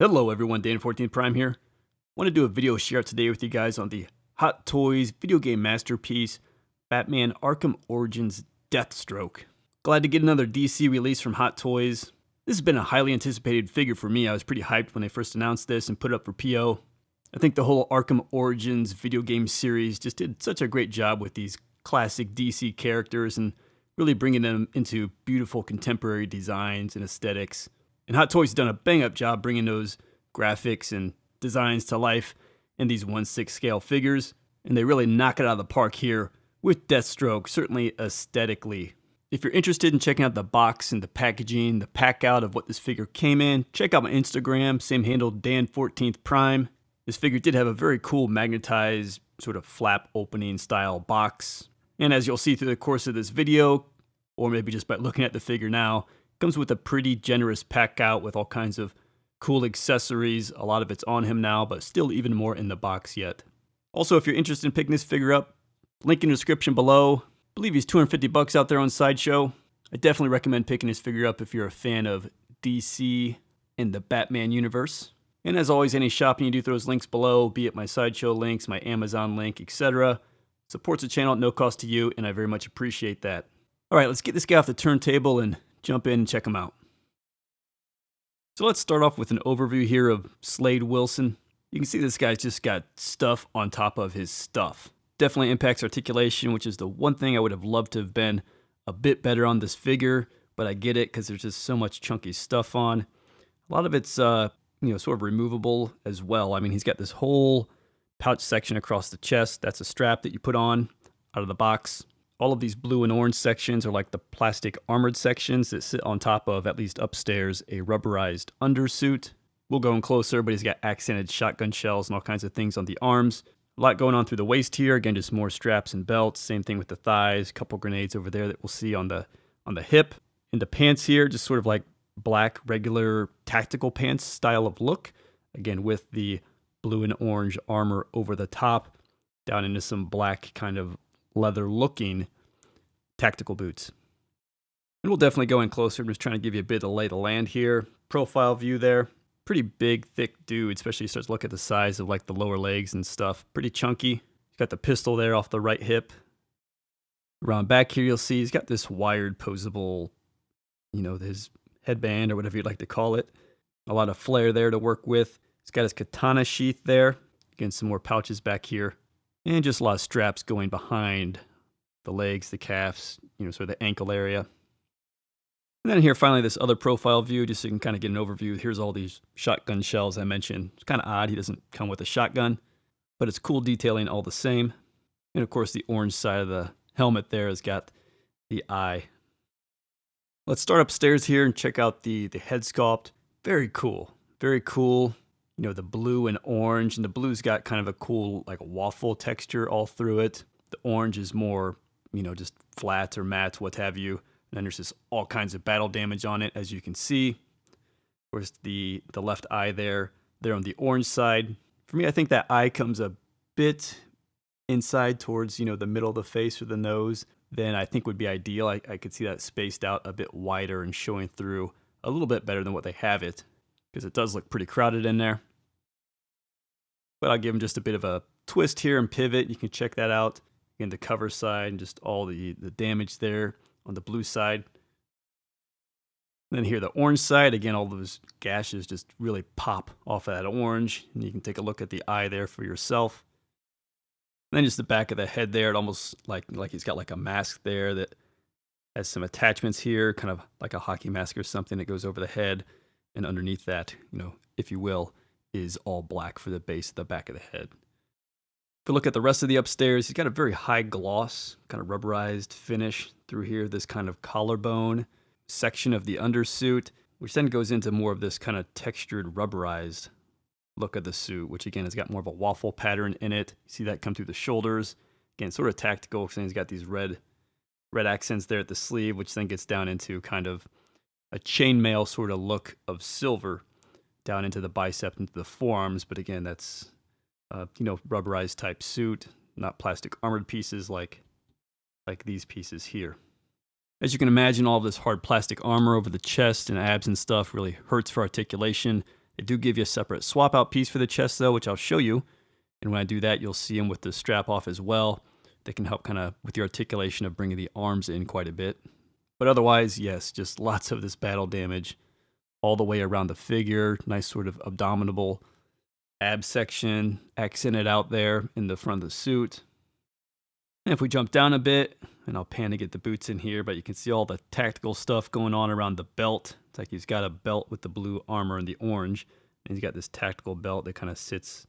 Hello everyone, Dan14 Prime here. Want to do a video share today with you guys on the Hot Toys video game masterpiece, Batman Arkham Origins Deathstroke. Glad to get another DC release from Hot Toys. This has been a highly anticipated figure for me. I was pretty hyped when they first announced this and put it up for PO. I think the whole Arkham Origins video game series just did such a great job with these classic DC characters and really bringing them into beautiful contemporary designs and aesthetics. And Hot Toys has done a bang-up job bringing those graphics and designs to life in these 1/6 scale figures. And they really knock it out of the park here with Deathstroke, certainly aesthetically. If you're interested in checking out the box and the packaging, the pack out of what this figure came in, check out my Instagram, same handle, Dan14th Prime. This figure did have a very cool magnetized sort of flap opening style box. And as you'll see through the course of this video, or maybe just by looking at the figure now, comes with a pretty generous pack out with all kinds of cool accessories. A lot of it's on him now, but still even more in the box yet. Also, if you're interested in picking this figure up, link in the description below. I believe he's $250 out there on Sideshow. I definitely recommend picking this figure up if you're a fan of DC and the Batman universe. And as always, any shopping you do through those links below, be it my Sideshow links, my Amazon link, etc. Supports the channel at no cost to you, and I very much appreciate that. All right, let's get this guy off the turntable and jump in and check him out. So let's start off with an overview here of Slade Wilson. You can see this guy's just got stuff on top of his stuff. Definitely impacts articulation, which is the one thing I would have loved to have been a bit better on this figure, but I get it because there's just so much chunky stuff on. A lot of it's sort of removable as well. I mean, he's got this whole pouch section across the chest. That's a strap that you put on out of the box. All of these blue and orange sections are like the plastic armored sections that sit on top of, at least upstairs, a rubberized undersuit. We'll go in closer, but he's got accented shotgun shells and all kinds of things on the arms. A lot going on through the waist here. Again, just more straps and belts. Same thing with the thighs. A couple grenades over there that we'll see on the hip. In the pants here, just sort of like black, regular tactical pants style of look. Again, with the blue and orange armor over the top, down into some black kind of leather-looking tactical boots. And we'll definitely go in closer. I'm just trying to give you a bit of lay of the land here. Profile view there. Pretty big, thick dude, especially starts to look at the size of like the lower legs and stuff. Pretty chunky. He's got the pistol there off the right hip. Around back here, you'll see he's got this wired posable, his headband or whatever you'd like to call it. A lot of flair there to work with. He's got his katana sheath there. Again, some more pouches back here. And just a lot of straps going behind the legs, the calves, sort of the ankle area. And then here, finally, this other profile view, just so you can kind of get an overview. Here's all these shotgun shells I mentioned. It's kind of odd. He doesn't come with a shotgun, but it's cool detailing all the same. And of course, the orange side of the helmet there has got the eye. Let's start upstairs here and check out the head sculpt. Very cool. Very cool. The blue and orange, and the blue's got kind of a cool, like a waffle texture all through it. The orange is more, just flat or matte, what have you. And then there's just all kinds of battle damage on it, as you can see. Of course, the left eye there on the orange side. For me, I think that eye comes a bit inside towards, the middle of the face or the nose. Then I think would be ideal. I could see that spaced out a bit wider and showing through a little bit better than what they have it, because it does look pretty crowded in there. But I'll give him just a bit of a twist here and pivot. You can check that out. Again, the cover side and just all the damage there on the blue side. And then here, the orange side. Again, all those gashes just really pop off of that orange. And you can take a look at the eye there for yourself. And then just the back of the head there. It almost like he's got like a mask there that has some attachments here, kind of like a hockey mask or something that goes over the head. And underneath that, if you will, is all black for the base of the back of the head. If we look at the rest of the upstairs, he's got a very high gloss, kind of rubberized finish through here, this kind of collarbone section of the undersuit, which then goes into more of this kind of textured rubberized look of the suit, which again has got more of a waffle pattern in it. You see that come through the shoulders. Again, sort of tactical, because he's got these red accents there at the sleeve, which then gets down into kind of a chainmail sort of look of silver down into the bicep, into the forearms. But again, that's, rubberized type suit, not plastic armored pieces like these pieces here. As you can imagine, all of this hard plastic armor over the chest and abs and stuff really hurts for articulation. They do give you a separate swap out piece for the chest though, which I'll show you. And when I do that, you'll see them with the strap off as well. They can help kind of with the articulation of bringing the arms in quite a bit. But otherwise, yes, just lots of this battle damage all the way around the figure. Nice sort of abdominal ab section accented out there in the front of the suit. And if we jump down a bit, and I'll pan to get the boots in here, but you can see all the tactical stuff going on around the belt. It's like he's got a belt with the blue armor and the orange, and he's got this tactical belt that kind of sits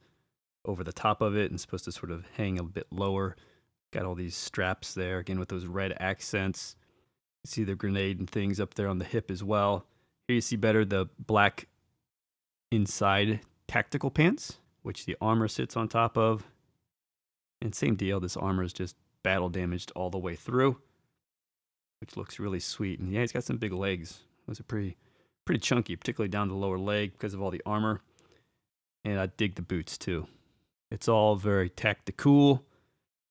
over the top of it and supposed to sort of hang a bit lower. Got all these straps there, again with those red accents. You see the grenade and things up there on the hip as well. Here you see better the black inside tactical pants, which the armor sits on top of. And same deal, this armor is just battle damaged all the way through, which looks really sweet. And yeah, he's got some big legs. Those are pretty chunky, particularly down the lower leg because of all the armor. And I dig the boots too. It's all very tactical.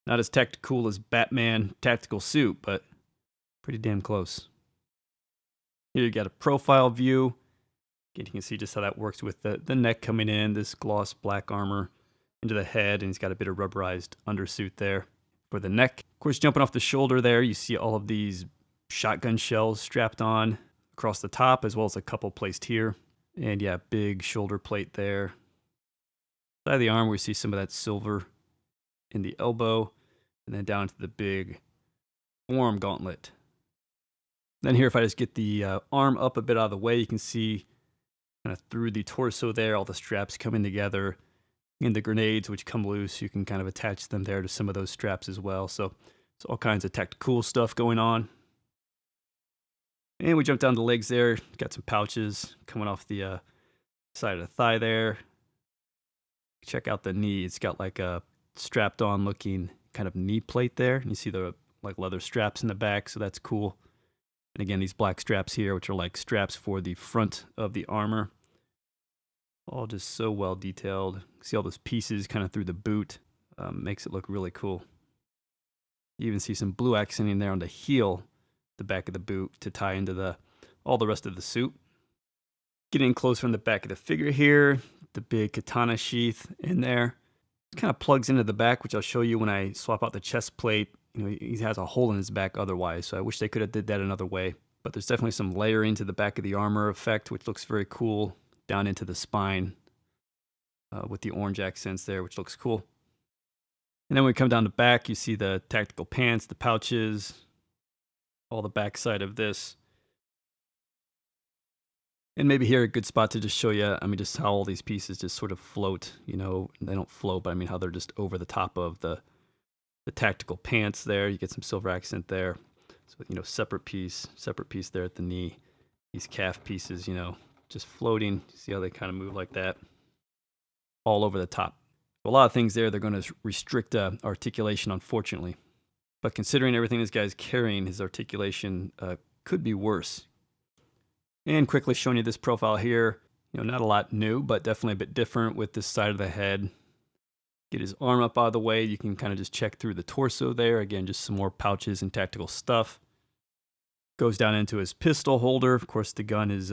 Not as tactical as Batman tactical suit, but pretty damn close. Here you got a profile view. Again, you can see just how that works with the neck coming in, this gloss black armor into the head, and he's got a bit of rubberized undersuit there for the neck. Of course, jumping off the shoulder there, you see all of these shotgun shells strapped on across the top, as well as a couple placed here. And yeah, big shoulder plate there. Side of the arm, we see some of that silver in the elbow, and then down to the big forearm gauntlet. Then here, if I just get the arm up a bit out of the way, you can see kind of through the torso there, all the straps coming together. And the grenades, which come loose, you can kind of attach them there to some of those straps as well. So it's all kinds of tactical stuff going on. And we jump down the legs there. Got some pouches coming off the side of the thigh there. Check out the knee. It's got like a strapped on looking kind of knee plate there. And you see the like leather straps in the back, so that's cool. And again, these black straps here, which are like straps for the front of the armor. All just so well detailed. See all those pieces kind of through the boot. Makes it look really cool. You even see some blue accenting there on the heel, the back of the boot, to tie into all the rest of the suit. Getting closer on the back of the figure here, the big katana sheath in there. It kind of plugs into the back, which I'll show you when I swap out the chest plate. You know, he has a hole in his back otherwise, so I wish they could have did that another way. But there's definitely some layering to the back of the armor effect, which looks very cool, down into the spine with the orange accents there, which looks cool. And then when we come down the back, you see the tactical pants, the pouches, all the backside of this. And maybe here a good spot to just show you, I mean, just how all these pieces just sort of float, you know, they don't float, but I mean how they're just over the top of the tactical pants there. You get some silver accent there. So, you know, separate piece there at the knee. These calf pieces, you know, just floating. See how they kind of move like that? All over the top. A lot of things there, they're going to restrict articulation, unfortunately. But considering everything this guy's carrying, his articulation could be worse. And quickly showing you this profile here. You know, not a lot new, but definitely a bit different with this side of the head. Get his arm up out of the way. You can kind of just check through the torso there. Again, just some more pouches and tactical stuff. Goes down into his pistol holder. Of course, the gun is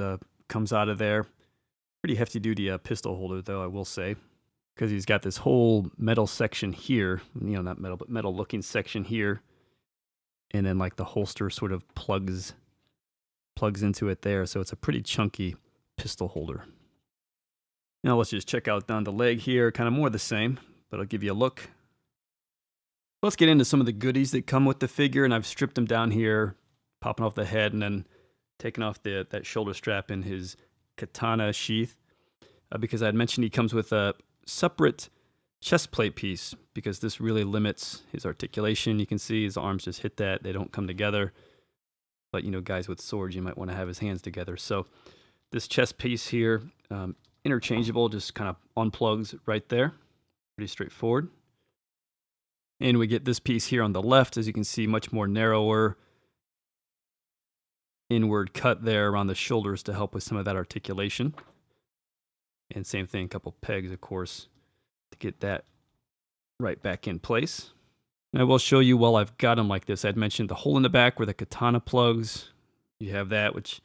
comes out of there. Pretty hefty duty pistol holder, though, I will say. Because he's got this whole metal section here. You know, not metal, but metal looking section here. And then like the holster sort of plugs into it there. So it's a pretty chunky pistol holder. Now let's just check out down the leg here. Kind of more the same, but I'll give you a look. Let's get into some of the goodies that come with the figure. And I've stripped them down here, popping off the head and then taking off that shoulder strap in his katana sheath. Because I had mentioned he comes with a separate chest plate piece because this really limits his articulation. You can see his arms just hit that. They don't come together. But, you know, guys with swords, you might want to have his hands together. So this chest piece here, interchangeable, just kind of unplugs right there. Pretty straightforward. And we get this piece here on the left, as you can see, much more narrower inward cut there around the shoulders to help with some of that articulation. And same thing, a couple pegs, of course, to get that right back in place. And I will show you while I've got them like this. I'd mentioned the hole in the back where the katana plugs. You have that, which a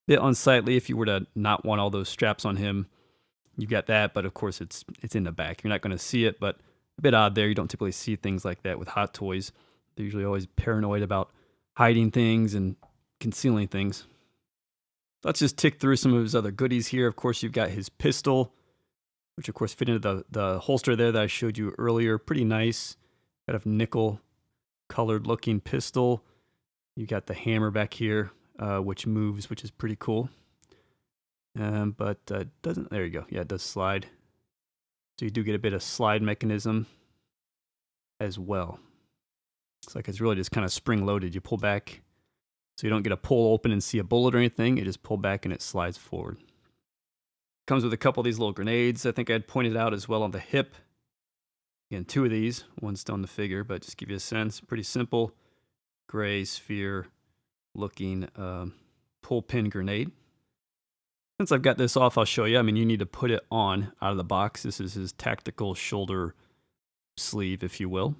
bit unsightly if you were to not want all those straps on him. you got that, but of course it's in the back. You're not going to see it, but a bit odd there. You don't typically see things like that with Hot Toys. They're usually always paranoid about hiding things and concealing things. Let's just tick through some of his other goodies here. Of course, you've got his pistol, which of course fit into the holster there that I showed you earlier. Pretty nice. Kind of nickel colored looking pistol. You got the hammer back here, which moves, which is pretty cool. But doesn't, there you go. Yeah, it does slide. So you do get a bit of slide mechanism as well. Looks like it's really just kind of spring loaded. You pull back, so you don't get a pull open and see a bullet or anything. You just pull back and it slides forward. Comes with a couple of these little grenades. I think I had pointed out as well on the hip. Again, 2 of these. One's still on the figure, but just give you a sense. Pretty simple. Gray sphere looking pull pin grenade. Since I've got this off, I'll show you. I mean, you need to put it on out of the box. This is his tactical shoulder sleeve, if you will.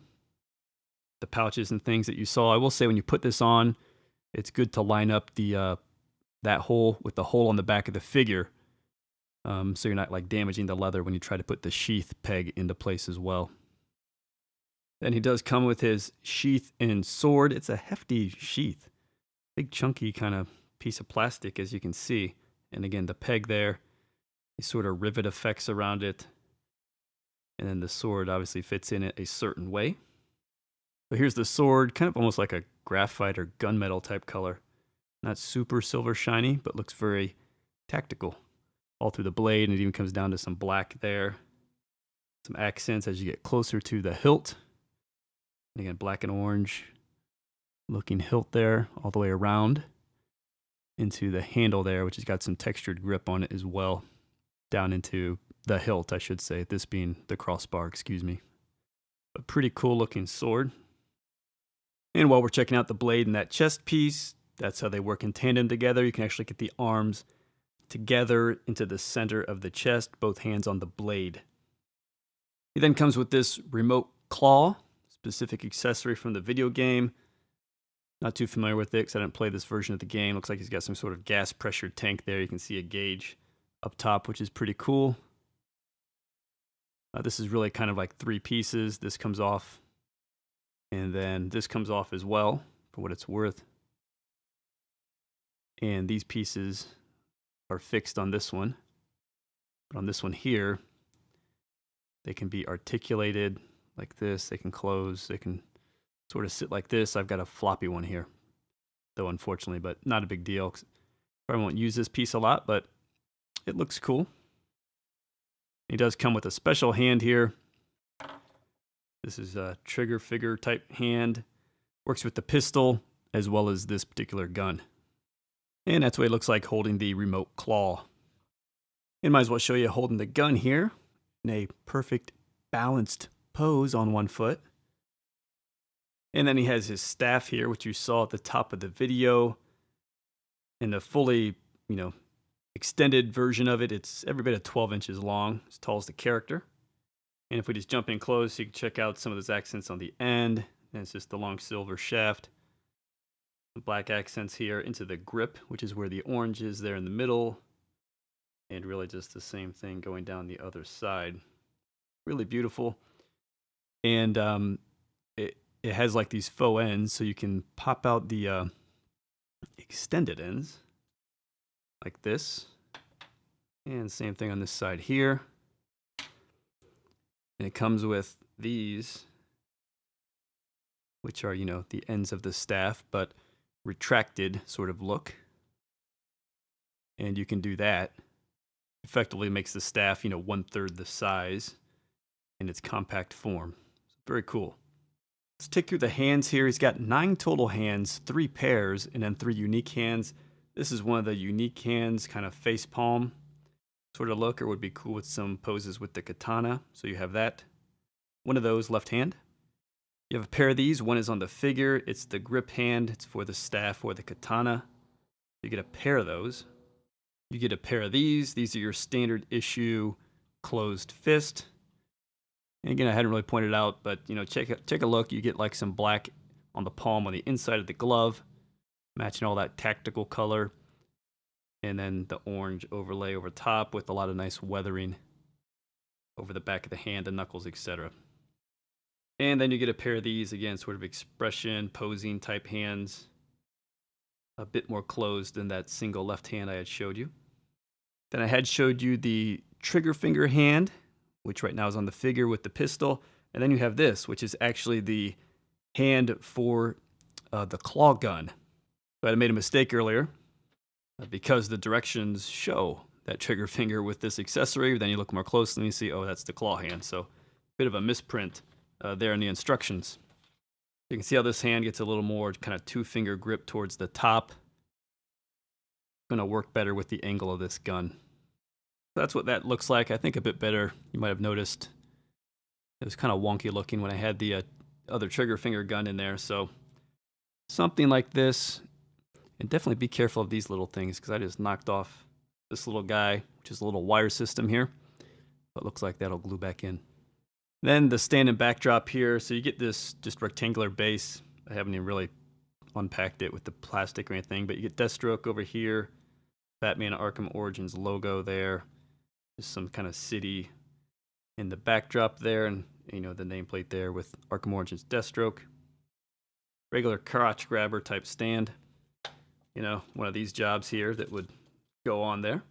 The pouches and things that you saw. I will say when you put this on, it's good to line up the that hole with the hole on the back of the figure, so you're not like damaging the leather when you try to put the sheath peg into place as well. Then he does come with his sheath and sword. It's a hefty sheath, big chunky kind of piece of plastic, as you can see. And again, the peg there, these sort of rivet effects around it. And then the sword obviously fits in it a certain way. So here's the sword, kind of almost like a graphite or gunmetal type color. Not super silver shiny, but looks very tactical. All through the blade, and it even comes down to some black there. Some accents as you get closer to the hilt. And again, black and orange looking hilt there, all the way around into the handle there, which has got some textured grip on it as well. Down into the hilt, I should say, this being the crossbar, excuse me. A pretty cool looking sword. And while we're checking out the blade and that chest piece, that's how they work in tandem together. You can actually get the arms together into the center of the chest, both hands on the blade. He then comes with this remote claw, specific accessory from the video game. Not too familiar with it because I didn't play this version of the game. Looks like he's got some sort of gas pressured tank there. You can see a gauge up top, which is pretty cool. This is really kind of like 3 pieces. This comes off, and then this comes off as well, for what it's worth. And these pieces are fixed on this one. But on this one here, they can be articulated like this. They can close. They can sort of sit like this. I've got a floppy one here, though, unfortunately, but not a big deal. Probably won't use this piece a lot, but it looks cool. He does come with a special hand here. This is a trigger figure type hand. Works with the pistol as well as this particular gun. And that's what it looks like holding the remote claw. And might as well show you holding the gun here in a perfect balanced pose on one foot. And then he has his staff here, which you saw at the top of the video. In the fully, extended version of it, it's every bit of 12 inches long, as tall as the character. And if we just jump in close, you can check out some of those accents on the end. And it's just the long silver shaft. The black accents here into the grip, which is where the orange is there in the middle. And really just the same thing going down the other side. Really beautiful. And it has like these faux ends, so you can pop out the extended ends like this. And same thing on this side here. And it comes with these, which are, the ends of the staff, but retracted sort of look. And you can do that. Effectively makes the staff, 1/3 the size in its compact form. Very cool. Let's tick through the hands here. He's got 9 total hands, 3 pairs, and then 3 unique hands. This is one of the unique hands, kind of face palm sort of look, or would be cool with some poses with the katana. So you have that. One of those left hand. You have a pair of these. One is on the figure. It's the grip hand. It's for the staff or the katana. You get a pair of those. You get a pair of these. These are your standard issue closed fist. And again, I hadn't really pointed out, but check a look. You get like some black on the palm on the inside of the glove, matching all that tactical color. And then the orange overlay over top with a lot of nice weathering over the back of the hand, the knuckles, etc. And then you get a pair of these, again, sort of expression, posing type hands. A bit more closed than that single left hand I had showed you. Then I had showed you the trigger finger hand, which right now is on the figure with the pistol. And then you have this, which is actually the hand for the claw gun. But I made a mistake earlier because the directions show that trigger finger with this accessory. Then you look more closely and you see, oh, that's the claw hand. So bit of a misprint there in the instructions. You can see how this hand gets a little more kind of two-finger grip towards the top. Going to work better with the angle of this gun. That's what that looks like. I think a bit better. You might have noticed it was kind of wonky looking when I had the other trigger finger gun in there. So something like this. And definitely be careful of these little things because I just knocked off this little guy, which is a little wire system here. But looks like that'll glue back in. Then the stand and backdrop here. So you get this just rectangular base. I haven't even really unpacked it with the plastic or anything, but you get Deathstroke over here, Batman Arkham Origins logo there, just some kind of city in the backdrop there, and you know the nameplate there with Arkham Origins Deathstroke. Regular crotch grabber type stand. You know, one of these jobs here that would go on there.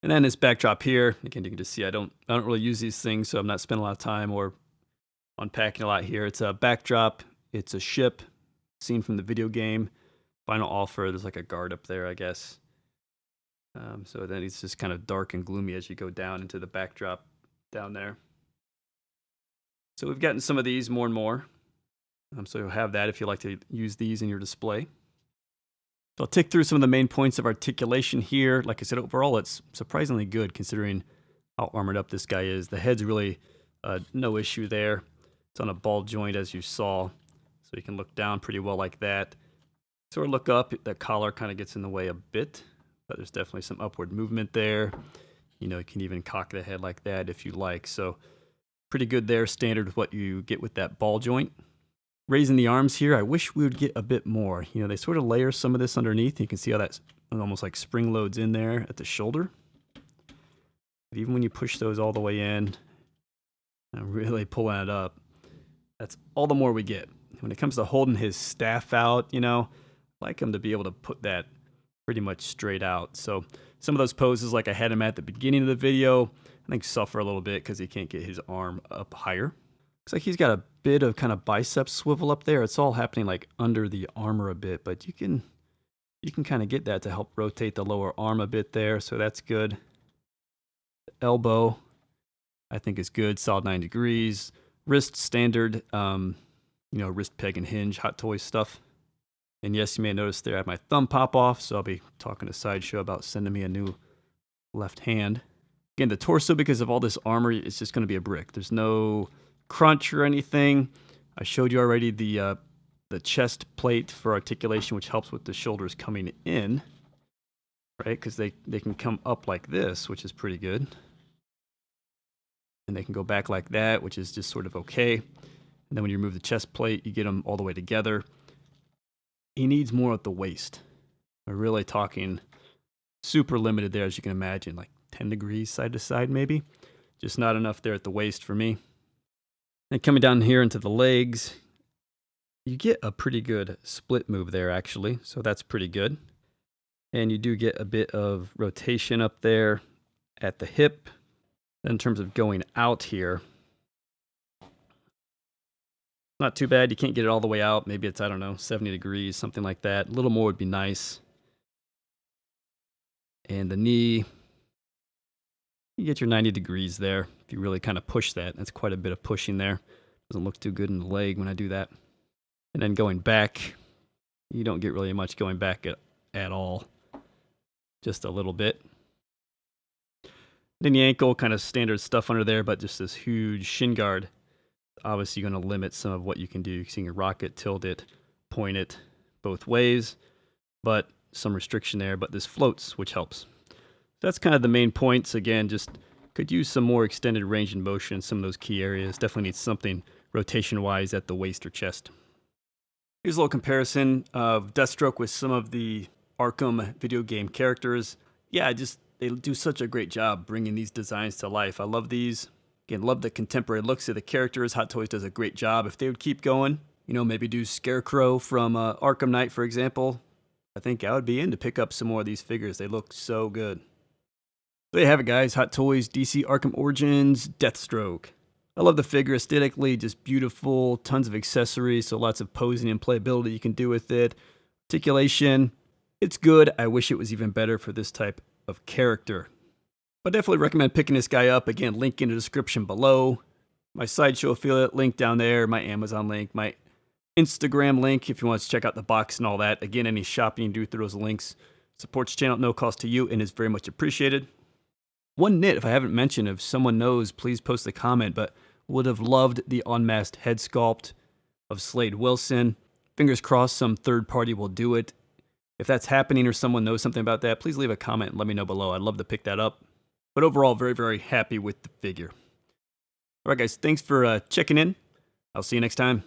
And then this backdrop here, again, you can just see I don't really use these things, so I'm not spending a lot of time or unpacking a lot here. It's a backdrop, it's a ship, scene from the video game. Final offer, there's like a guard up there, I guess. So then it's just kind of dark and gloomy as you go down into the backdrop down there. So we've gotten some of these more and more. So you'll have that if you like to use these in your display. So I'll tick through some of the main points of articulation here. Like I said, overall, it's surprisingly good considering how armored up this guy is. The head's really no issue there. It's on a ball joint, as you saw. So you can look down pretty well like that. Sort of look up, that collar kind of gets in the way a bit, but there's definitely some upward movement there. You know, you can even cock the head like that if you like. So pretty good there, standard with what you get with that ball joint. Raising the arms here, I wish we would get a bit more. You know, they sort of layer some of this underneath. You can see how that's almost like spring loads in there at the shoulder. But even when you push those all the way in, and really pulling it up, that's all the more we get. When it comes to holding his staff out, you know, I like him to be able to put that pretty much straight out. So some of those poses, like I had him at the beginning of the video, I think suffer a little bit because he can't get his arm up higher. Looks like he's got a bit of kind of bicep swivel up there. It's all happening like under the armor a bit, but you can kind of get that to help rotate the lower arm a bit there, so that's good. The elbow, I think is good, solid 9 degrees. Wrist standard, you know, wrist peg and hinge, Hot Toys stuff. And yes, you may notice there I have my thumb pop off, so I'll be talking to Sideshow about sending me a new left hand. Again, the torso, because of all this armor, it's just going to be a brick. There's no crunch or anything. I showed you already the chest plate for articulation, which helps with the shoulders coming in, right? Because they can come up like this, which is pretty good. And they can go back like that, which is just sort of okay. And then when you remove the chest plate, you get them all the way together. He needs more at the waist. We're really talking super limited there, as you can imagine, like 10 degrees side to side maybe. Just not enough there at the waist for me. Then coming down here into the legs, you get a pretty good split move there, actually. So that's pretty good. And you do get a bit of rotation up there at the hip. Then in terms of going out here, not too bad. You can't get it all the way out. Maybe it's, I don't know, 70 degrees, something like that. A little more would be nice. And the knee, you get your 90 degrees there. If you really kind of push that, that's quite a bit of pushing there. Doesn't look too good in the leg when I do that. And then going back, you don't get really much going back at all. Just a little bit. Then the ankle, kind of standard stuff under there, but just this huge shin guard. Obviously going to limit some of what you can do. You can rock it, tilt it, point it both ways, but some restriction there, but this floats, which helps. That's kind of the main points. Again, just could use some more extended range and motion in some of those key areas. Definitely needs something rotation-wise at the waist or chest. Here's a little comparison of Deathstroke with some of the Arkham video game characters. Yeah, just they do such a great job bringing these designs to life. I love these. Again, love the contemporary looks of the characters. Hot Toys does a great job. If they would keep going, you know, maybe do Scarecrow from Arkham Knight, for example, I think I would be in to pick up some more of these figures. They look so good. There you have it, guys. Hot Toys, DC Arkham Origins, Deathstroke. I love the figure aesthetically, just beautiful, tons of accessories, so lots of posing and playability you can do with it. Articulation, it's good. I wish it was even better for this type of character. But definitely recommend picking this guy up. Again, link in the description below. My Sideshow affiliate link down there, my Amazon link, my Instagram link if you want to check out the box and all that. Again, any shopping you do through those links supports the channel at no cost to you and is very much appreciated. One nit, if I haven't mentioned, if someone knows, please post a comment, but would have loved the unmasked head sculpt of Slade Wilson. Fingers crossed some third party will do it. If that's happening or someone knows something about that, please leave a comment and let me know below. I'd love to pick that up. But overall, very, very happy with the figure. All right, guys, thanks for checking in. I'll see you next time.